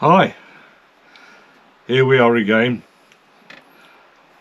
Hi, here we are again.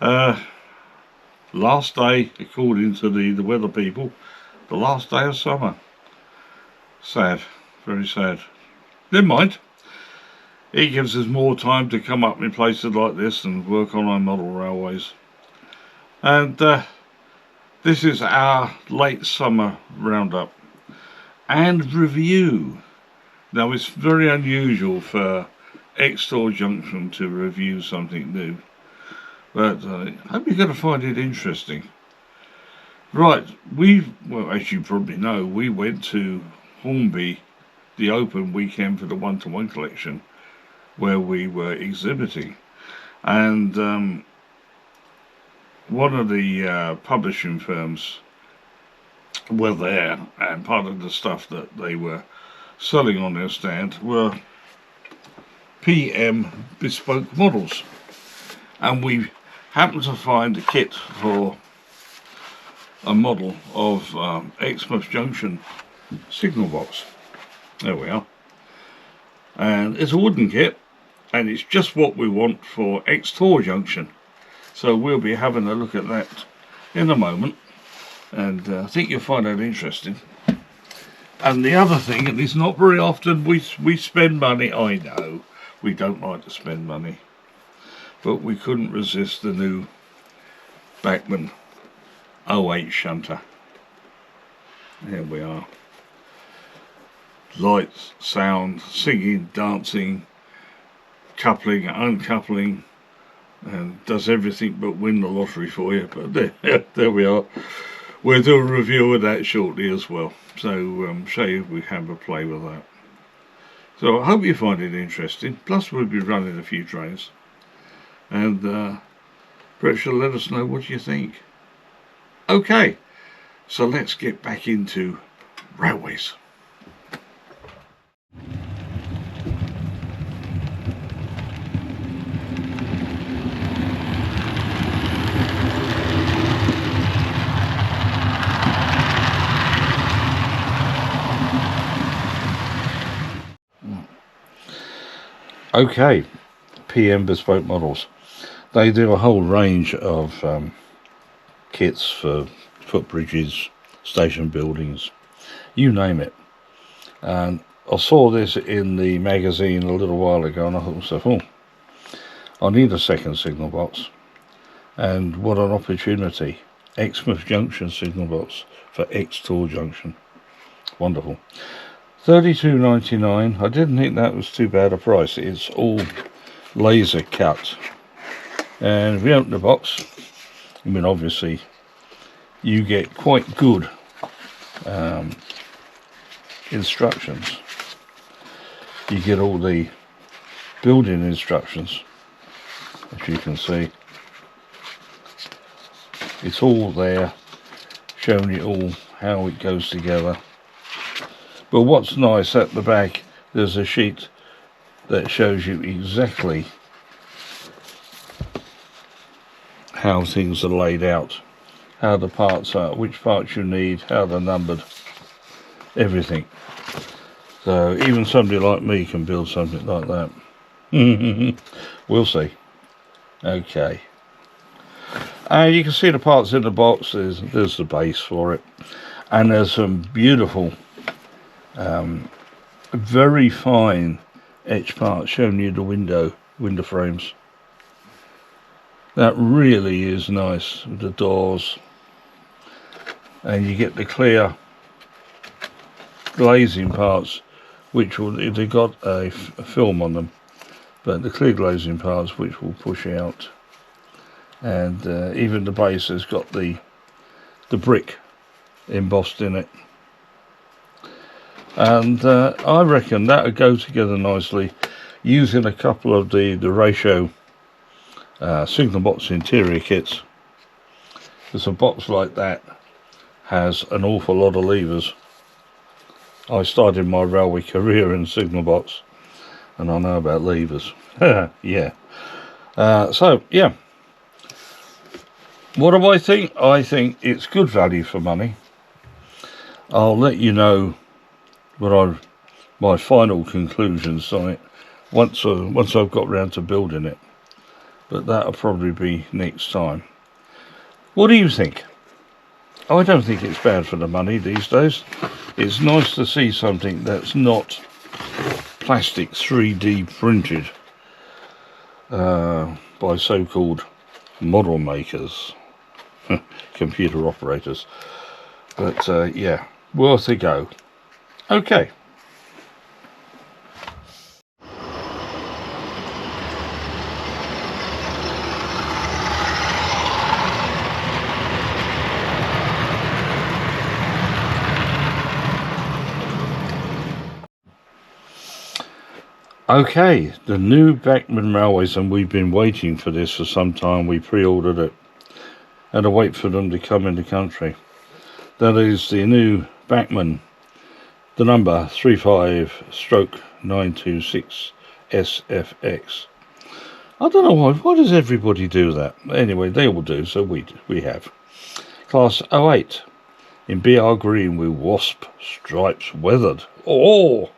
Last day, according to the weather people, the last day of summer. Sad, very sad. Never mind. It gives us more time to come up in places like this and work on our model railways. And this is our late summer roundup and review. Now, it's very unusual for Extor Junction to review something new, but I hope you're going to find it interesting. Right, well, as you probably know, we went to Hornby, the open weekend for the one-to-one collection, where we were exhibiting, and one of the publishing firms were there, and part of the stuff that they were selling on their stand were PM bespoke models, and we happened to find a kit for a model of Exmouth Junction signal box. There we are, and it's a wooden kit, and it's just what we want for Extor Junction, so we'll be having a look at that in a moment, and I think you'll find that interesting. And the other thing, and it's not very often we spend money, I know we don't like to spend money, but we couldn't resist the new Bachmann 08 shunter. Here we are. Lights, sound, singing, dancing, coupling, uncoupling, and does everything but win the lottery for you. But there we are. We'll do a review of that shortly as well, so show you if we have a play with that. So I hope you find it interesting, plus we'll be running a few trains, and perhaps you'll let us know what you think. Okay, so let's get back into railways. Okay, PM bespoke models. They do a whole range of kits for footbridges, station buildings, you name it. And I saw this in the magazine a little while ago, and I thought to myself, I need a second signal box. And what an opportunity. Exmouth Junction signal box for Extor Junction. Wonderful. $32.99. I didn't think that was too bad a price. It's all laser cut, and if you open the box, I mean, obviously you get quite good instructions. You get all the building instructions, as you can see. It's all there, showing you all how it goes together. But what's nice, at the back there's a sheet that shows you exactly how things are laid out, how the parts are, which parts you need, how they're numbered, everything. So even somebody like me can build something like that. We'll see. Okay. And you can see the parts in the box. There's the base for it, and there's some beautiful very fine etch parts showing you the window frames. That really is nice, the doors, and you get the clear glazing parts, which will, they got a film on them, but the clear glazing parts which will push out, and even the base has got the brick embossed in it. And I reckon that would go together nicely using a couple of the ratio signal box interior kits, because a box like that has an awful lot of levers. I started my railway career in signal box, and I know about levers. Yeah. So yeah, what do I think? I think it's good value for money. I'll let you know what my final conclusions on it once I've got round to building it. But that'll probably be next time. What do you think? I don't think it's bad for the money these days. It's nice to see something that's not plastic 3D printed by so-called model makers, computer operators. But yeah, worth a go. Okay. Okay, the new Bachmann railways, and we've been waiting for this for some time. We pre-ordered it and to wait for them to come in the country. That is the new Bachmann, the number 35/926 SFX. I don't know why does everybody do that? Anyway, they all do, so we have. Class 08 in BR green with wasp stripes weathered. Oh,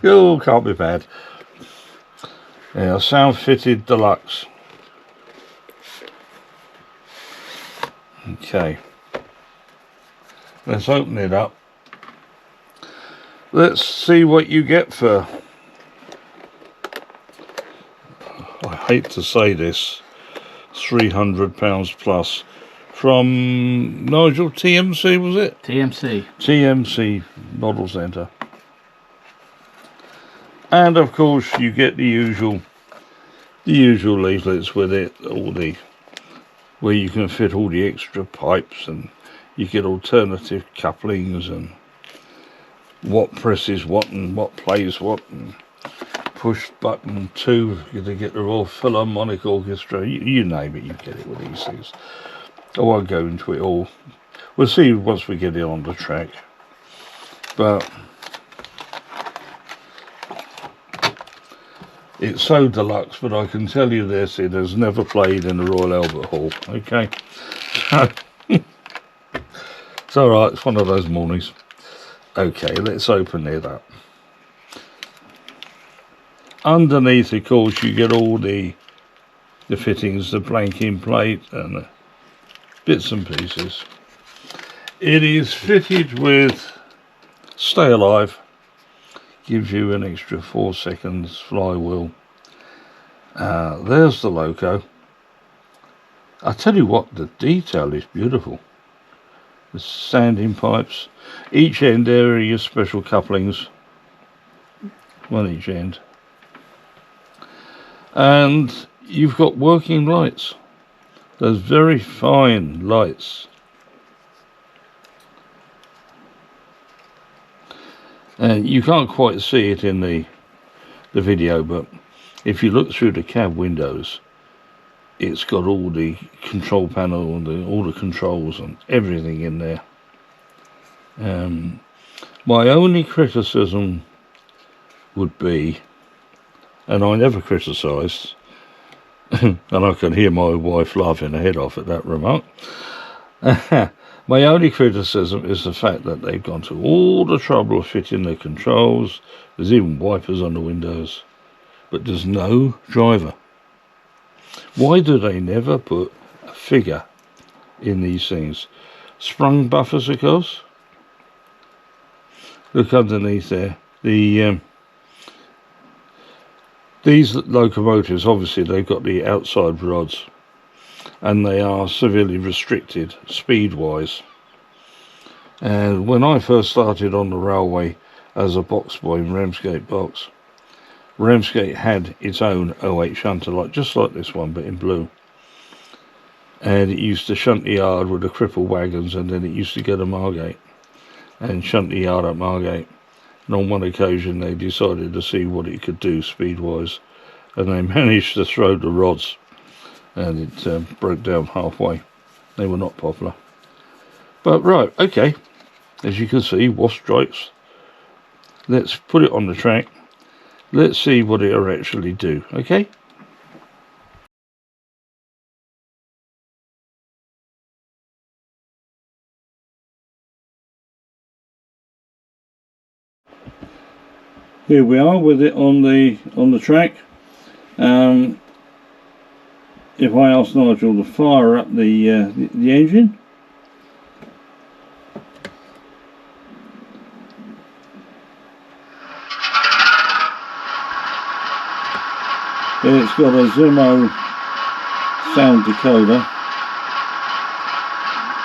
oh, can't be bad. Yeah, sound fitted deluxe. Okay, let's open it up. Let's see what you get for, I hate to say this, £300 plus from Nigel TMC, was it? TMC Model Centre. And of course you get the usual leaflets with it, where you can fit all the extra pipes, and you get alternative couplings and what presses what and what plays what, and push button 2 to get the Royal Philharmonic Orchestra. You name it, you get it with these things. I won't go into it all. We'll see once we get it on the track. But it's so deluxe, but I can tell you this, it has never played in the Royal Albert Hall, okay? It's alright, it's one of those mornings. Okay, let's open it up. Underneath, of course, you get all the fittings, the blanking plate and the bits and pieces. It is fitted with Stay Alive, gives you an extra 4 seconds flywheel. There's the logo. I tell you what, the detail is beautiful. The sanding pipes, each end there are your special couplings, one each end, and you've got working lights, those very fine lights. And you can't quite see it in the video, but if you look through the cab windows, it's got all the control panel and all the controls and everything in there. My only criticism would be, and I never criticised, and I can hear my wife laughing her head off at that remark. My only criticism is the fact that they've gone to all the trouble of fitting the controls. There's even wipers on the windows, but there's no driver. Why do they never put a figure in these things? Sprung buffers, of course. Look underneath there. These locomotives, obviously, they've got the outside rods, and they are severely restricted speed-wise. And when I first started on the railway as a box boy in Ramsgate box, Ramsgate had its own 08 shunter, just like this one, but in blue. And it used to shunt the yard with the cripple wagons, and then it used to go to Margate and shunt the yard at Margate. And on one occasion they decided to see what it could do speed-wise, and they managed to throw the rods, and it broke down halfway. They were not popular. But right, okay, as you can see, wasp stripes. Let's put it on the track. Let's see what it'll actually do, okay? here we are with it on the track. If I ask Nigel to fire up the engine. It's got a Zimo sound decoder,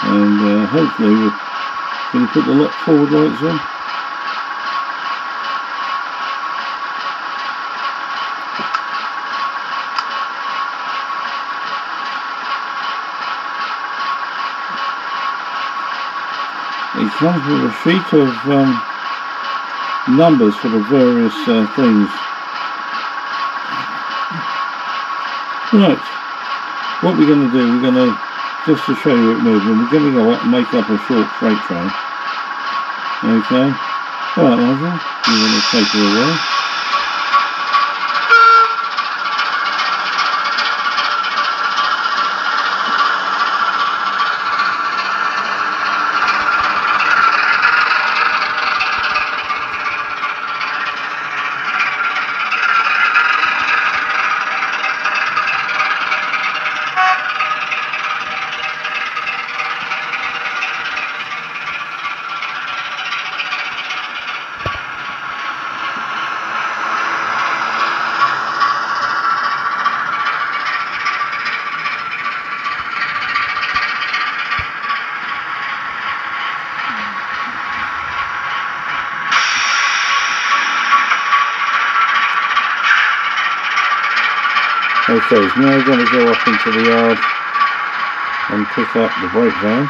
and hopefully can you put the lock forward lights on? It comes with a sheet of numbers for the various things. Right, what we're going to do, we're going to, just to show you it moving, we're going to go up and make up a short freight train. Okay, alright Nigel, you're going to take it away. Okay, so now we're going to go up into the yard and pick up the brake van.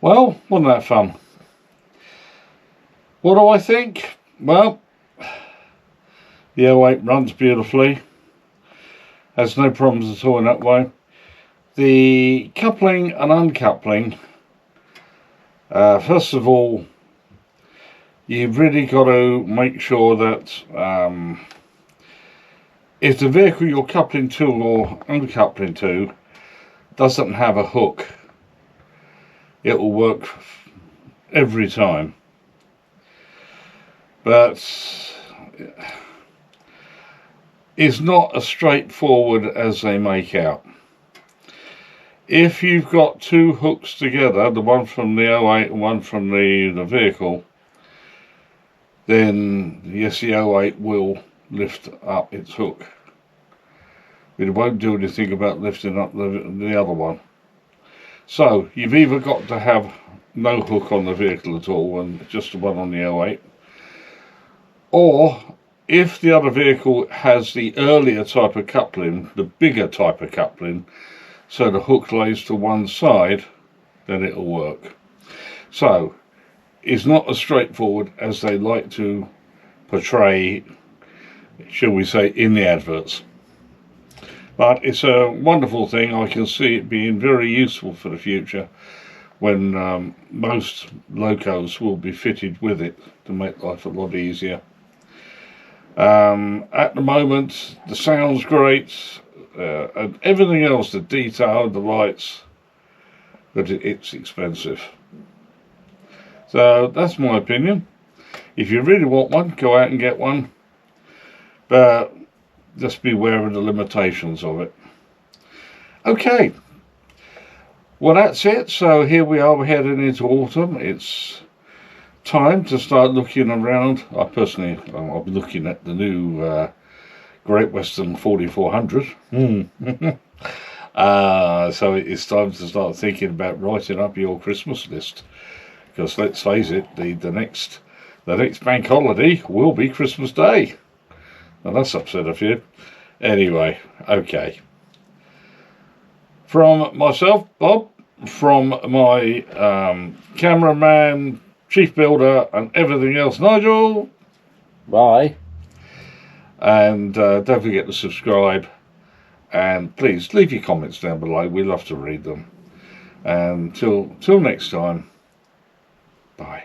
Well, wasn't that fun? What do I think? Well, the 08 runs beautifully. Has no problems at all in that way. The coupling and uncoupling, first of all, you've really got to make sure that if the vehicle you're coupling to or uncoupling to doesn't have a hook, it will work every time. But it's not as straightforward as they make out. If you've got two hooks together, the one from the 08 and one from the vehicle, then yes, the 08 will lift up its hook. It won't do anything about lifting up the other one. So you've either got to have no hook on the vehicle at all and just the one on the 08, or if the other vehicle has the earlier type of coupling, the bigger type of coupling, so the hook lays to one side, then it'll work. So it's not as straightforward as they like to portray, shall we say, in the adverts. But it's a wonderful thing. I can see it being very useful for the future when most locos will be fitted with it to make life a lot easier. At the moment, the sound's great, and everything else, the detail, the lights, but it's expensive. So that's my opinion. If you really want one, go out and get one, but just beware of the limitations of it. Okay, well that's it. So here we are, we're heading into autumn. It's time to start looking around. I personally, I'll be looking at the new Great Western 4400. So it's time to start thinking about writing up your Christmas list, because let's face it, the next bank holiday will be Christmas Day. Well, that's upset a few. Anyway, okay. From myself, Bob, from my cameraman, chief builder, and everything else, Nigel. Bye. And don't forget to subscribe. And please leave your comments down below. We love to read them. And till next time, bye.